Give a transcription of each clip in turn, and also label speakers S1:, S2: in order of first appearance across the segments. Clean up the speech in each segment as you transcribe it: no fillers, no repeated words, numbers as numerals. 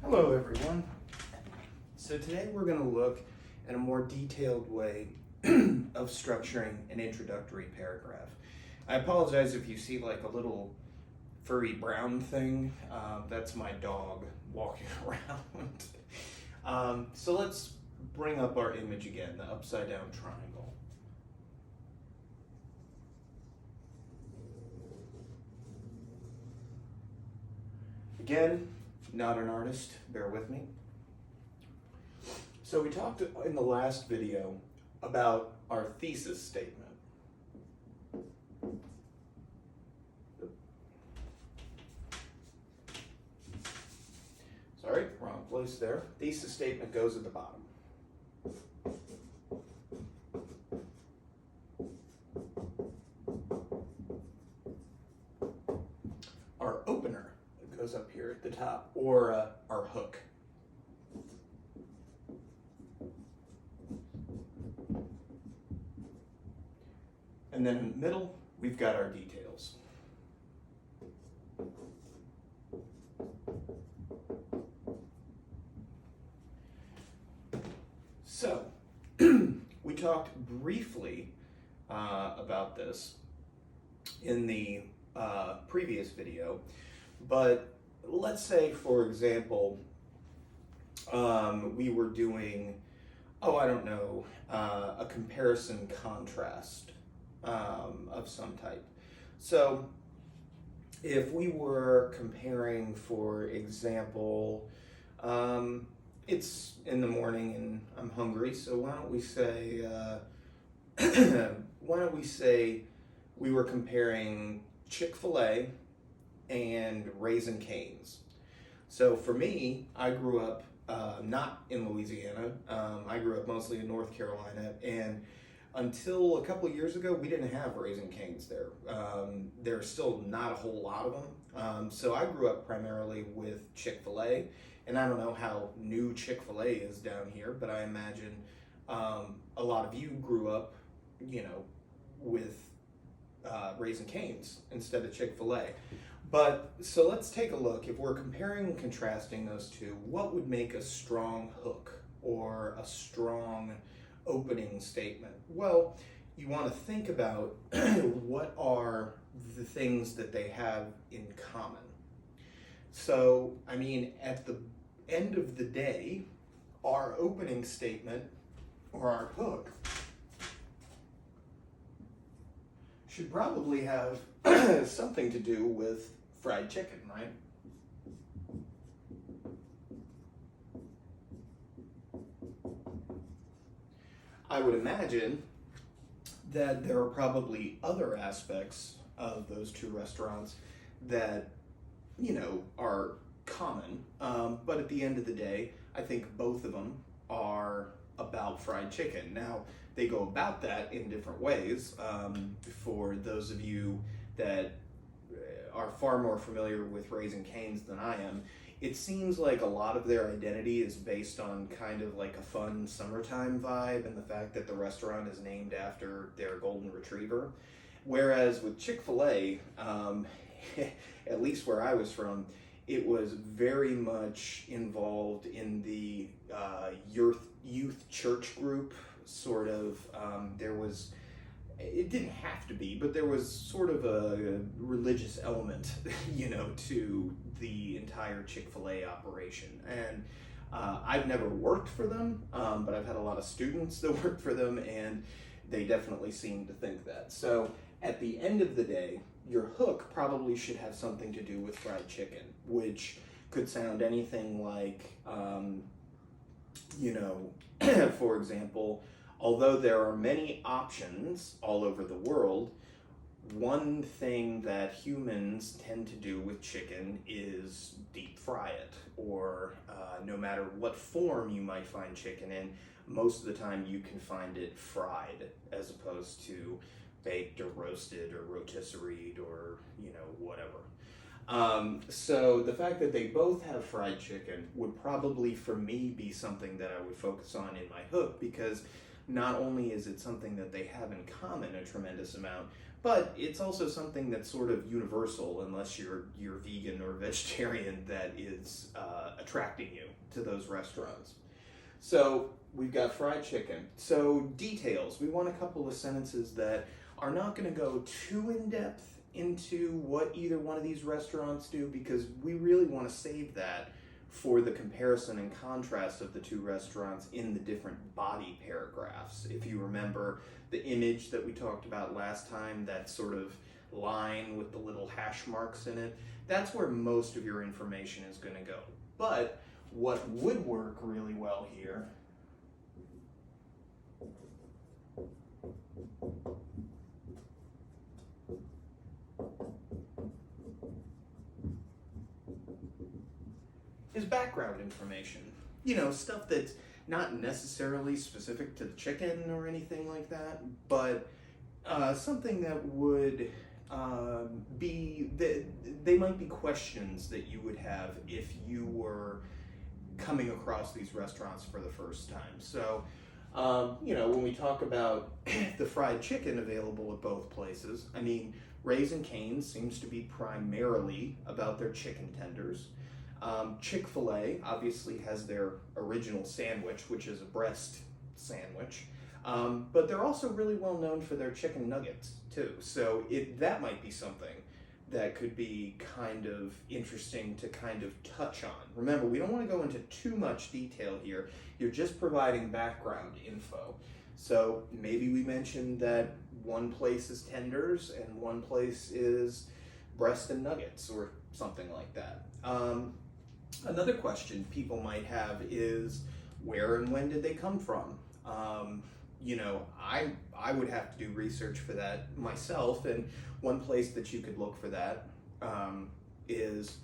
S1: Hello everyone. So today we're going to look at a more detailed way of structuring an introductory paragraph. I apologize if you see like a little furry brown thing. That's my dog walking around. So let's bring up our image again, the upside down triangle. Again, not an artist, bear with me. So we talked in the last video about our thesis statement. Sorry, wrong place there. Thesis statement goes at the bottom. Our opener goes up here at the top, or our hook. And then in the middle, we've got our details. So, we talked briefly about this in the previous video, but let's say, for example, we were doing, a comparison contrast of some type. So if we were comparing, for example, it's in the morning and I'm hungry, so why don't we say we were comparing Chick-fil-A and Raising Cane's. So for me, I grew up not in Louisiana. I grew up mostly in North Carolina, and until a couple of years ago, we didn't have Raising Cane's there. There's still not a whole lot of them. So I grew up primarily with Chick-fil-A, and I don't know how new Chick-fil-A is down here, but I imagine a lot of you grew up, with Raising Cane's instead of Chick-fil-A. But so let's take a look. If we're comparing and contrasting those two, what would make a strong hook or a strong opening statement? Well, you want to think about what are the things that they have in common. So, at the end of the day, our opening statement or our hook should probably have something to do with fried chicken, right? I would imagine that there are probably other aspects of those two restaurants that, are common. But at the end of the day, I think both of them are about fried chicken. Now, they go about that in different ways. For those of you that are far more familiar with Raising Cane's than I am, it seems like a lot of their identity is based on kind of like a fun summertime vibe and the fact that the restaurant is named after their golden retriever. Whereas with Chick-fil-A, at least where I was from, it was very much involved in the youth church group, sort of. It didn't have to be, but there was sort of a religious element, to the entire Chick-fil-A operation. And I've never worked for them, but I've had a lot of students that worked for them, and they definitely seem to think that. So at the end of the day, your hook probably should have something to do with fried chicken, which could sound anything like, for example, although there are many options all over the world, one thing that humans tend to do with chicken is deep fry it, or no matter what form you might find chicken in, most of the time you can find it fried as opposed to baked or roasted or rotisseried or, whatever. So the fact that they both have fried chicken would probably, for me, be something that I would focus on in my hook, because not only is it something that they have in common a tremendous amount, but it's also something that's sort of universal, unless you're vegan or vegetarian, that is attracting you to those restaurants. So we've got fried chicken. So details. We want a couple of sentences that are not going to go too in depth into what either one of these restaurants do, because we really want to save that for the comparison and contrast of the two restaurants in the different body paragraphs. If you remember the image that we talked about last time, that sort of line with the little hash marks in it, that's where most of your information is going to go. But what would work really well here is background information. You know, stuff that's not necessarily specific to the chicken or anything like that, but something that would they might be questions that you would have if you were coming across these restaurants for the first time. So, you know, when we talk about the fried chicken available at both places, I mean, Raising Cane's seems to be primarily about their chicken tenders. Chick-fil-A obviously has their original sandwich, which is a breast sandwich, but they're also really well known for their chicken nuggets too. So that might be something that could be kind of interesting to kind of touch on. Remember, we don't want to go into too much detail here. You're just providing background info. So maybe we mentioned that one place is tenders and one place is breast and nuggets or something like that. Another question people might have is, where and when did they come from? You know, I would have to do research for that myself, and one place that you could look for that is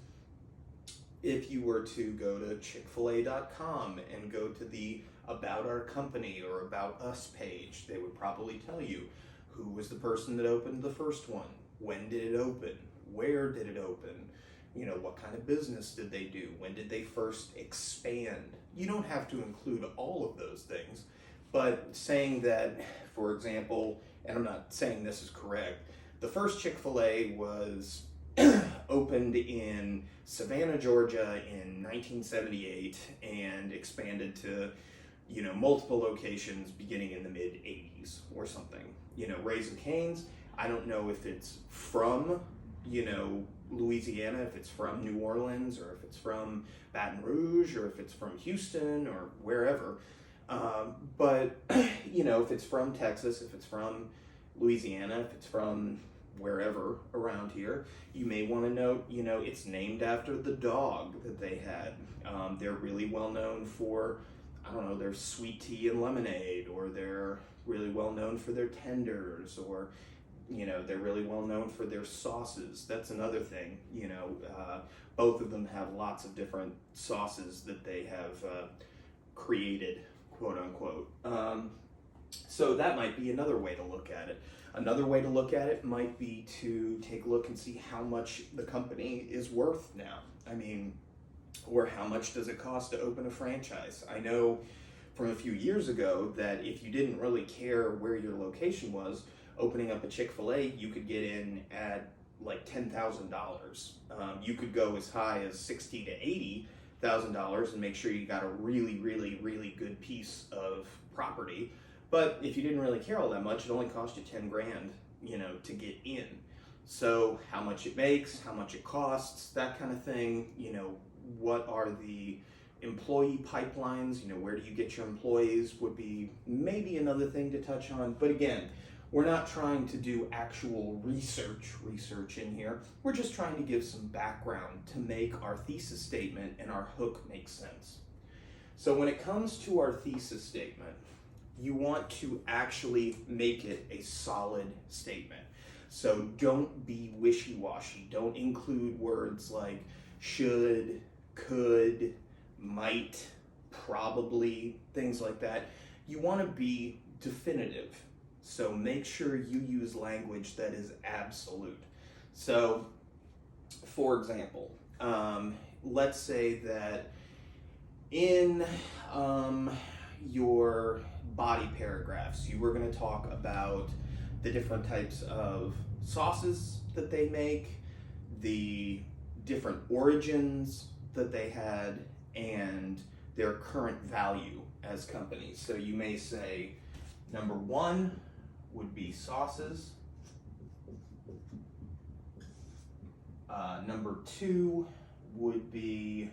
S1: if you were to go to chickfila.com and go to the About Our Company or About Us page, they would probably tell you who was the person that opened the first one, when did it open, where did it open, you know, what kind of business did they do, when did they first expand. You don't have to include all of those things, but saying that, for example, and I'm not saying this is correct, the first Chick-fil-A was opened in Savannah, Georgia in 1978 and expanded to, you know, multiple locations beginning in the mid-80s or something. You know, Raising Cane's, I don't know if it's from, you know, Louisiana, if it's from New Orleans, or if it's from Baton Rouge, or if it's from Houston, or wherever. But, you know, if it's from Texas, if it's from Louisiana, if it's from wherever around here, you may want to note, you know, it's named after the dog that they had. They're really well known for, I don't know, their sweet tea and lemonade, or they're really well known for their tenders, or, you know, they're really well known for their sauces. That's another thing, you know, both of them have lots of different sauces that they have created, quote unquote. So that might be another way to look at it. Another way to look at it might be to take a look and see how much the company is worth now. I mean, or how much does it cost to open a franchise? I know from a few years ago that if you didn't really care where your location was, opening up a Chick-fil-A, you could get in at like $10,000. You could go as high as $60,000 to $80,000 and make sure you got a really, really, really good piece of property. But if you didn't really care all that much, it only cost you 10 grand, you know, to get in. So how much it makes, how much it costs, that kind of thing, you know, what are the employee pipelines, you know, where do you get your employees would be maybe another thing to touch on. But again, we're not trying to do actual research in here. We're just trying to give some background to make our thesis statement and our hook make sense. So when it comes to our thesis statement, you want to actually make it a solid statement. So don't be wishy-washy. Don't include words like should, could, might, probably, things like that. You want to be definitive. So make sure you use language that is absolute. So, for example, let's say that in your body paragraphs. You were going to talk about the different types of sauces that they make, the different origins that they had, and their current value as companies. So you may say number one would be sauces. Number two would be,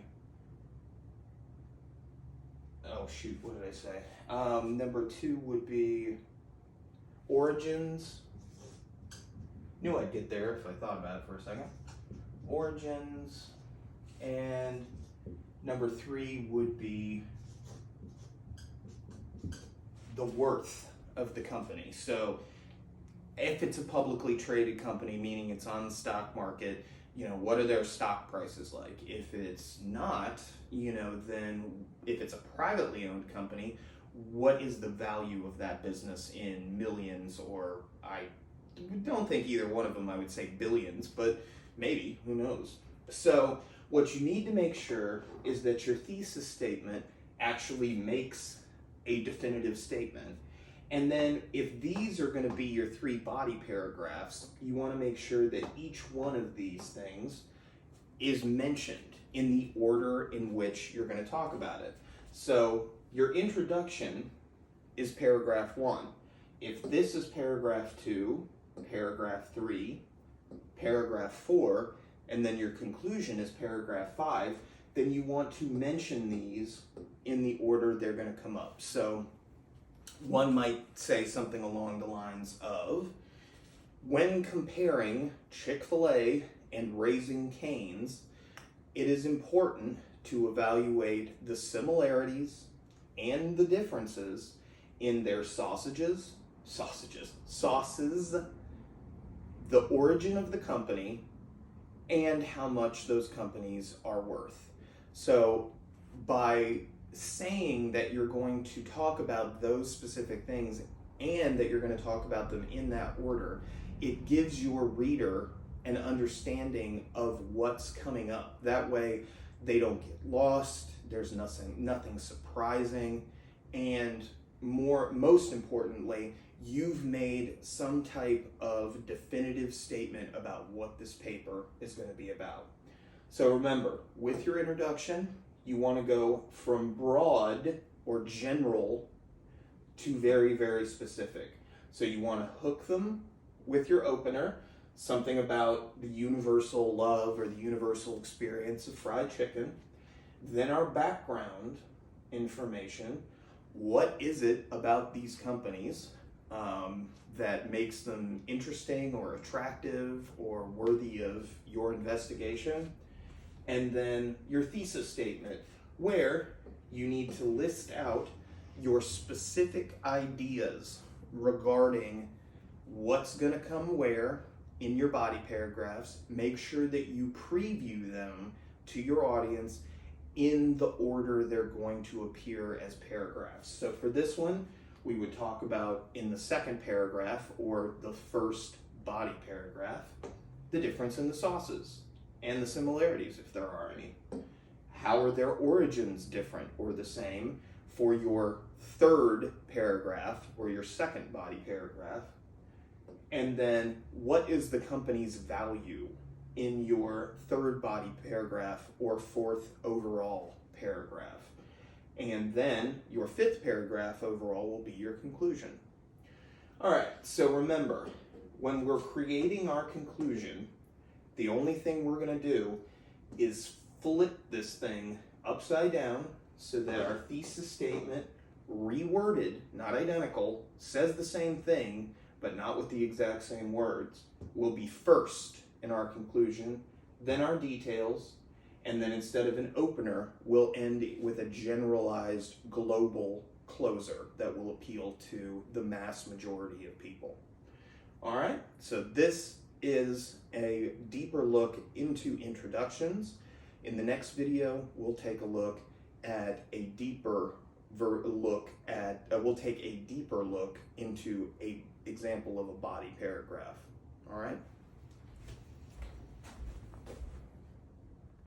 S1: oh shoot, what did I say? Number two would be origins. Knew I'd get there if I thought about it for a second. Origins. And number three would be the worth of the company. So if it's a publicly traded company, meaning it's on the stock market, what are their stock prices like? If it's not, then if it's a privately owned company, what is the value of that business in millions, or I don't think either one of them, I would say billions, but maybe, who knows? So what you need to make sure is that your thesis statement actually makes a definitive statement. And then if these are going to be your 3 body paragraphs, you want to make sure that each one of these things is mentioned in the order in which you're going to talk about it. So your introduction is paragraph 1. If this is paragraph 2, paragraph 3, paragraph 4, and then your conclusion is paragraph 5, then you want to mention these in the order they're going to come up. So one might say something along the lines of, when comparing Chick-fil-A and Raising Cane's, it is important to evaluate the similarities and the differences in their sauces, the origin of the company, and how much those companies are worth. So by saying that you're going to talk about those specific things and that you're going to talk about them in that order, it gives your reader an understanding of what's coming up. That way they don't get lost, there's nothing surprising, and most importantly, you've made some type of definitive statement about what this paper is going to be about. So remember, with your introduction, you want to go from broad or general to very, very specific. So you want to hook them with your opener, something about the universal love or the universal experience of fried chicken. Then our background information. What is it about these companies that makes them interesting or attractive or worthy of your investigation? And then your thesis statement, where you need to list out your specific ideas regarding what's going to come where in your body paragraphs. Make sure that you preview them to your audience in the order they're going to appear as paragraphs. So for this one, we would talk about in the second paragraph or the first body paragraph, the difference in the sauces and the similarities, if there are any. How are their origins different or the same for your third paragraph or your second body paragraph? And then what is the company's value in your third body paragraph or fourth overall paragraph? And then your fifth paragraph overall will be your conclusion. All right, so remember, when we're creating our conclusion, the only thing we're going to do is flip this thing upside down so that our thesis statement, reworded, not identical, says the same thing, but not with the exact same words, will be first in our conclusion, then our details, and then instead of an opener, we'll end with a generalized global closer that will appeal to the mass majority of people. All right, so this is a deeper look into introductions. In the next video, we'll take a look at a deeper look into an example of a body paragraph. All right.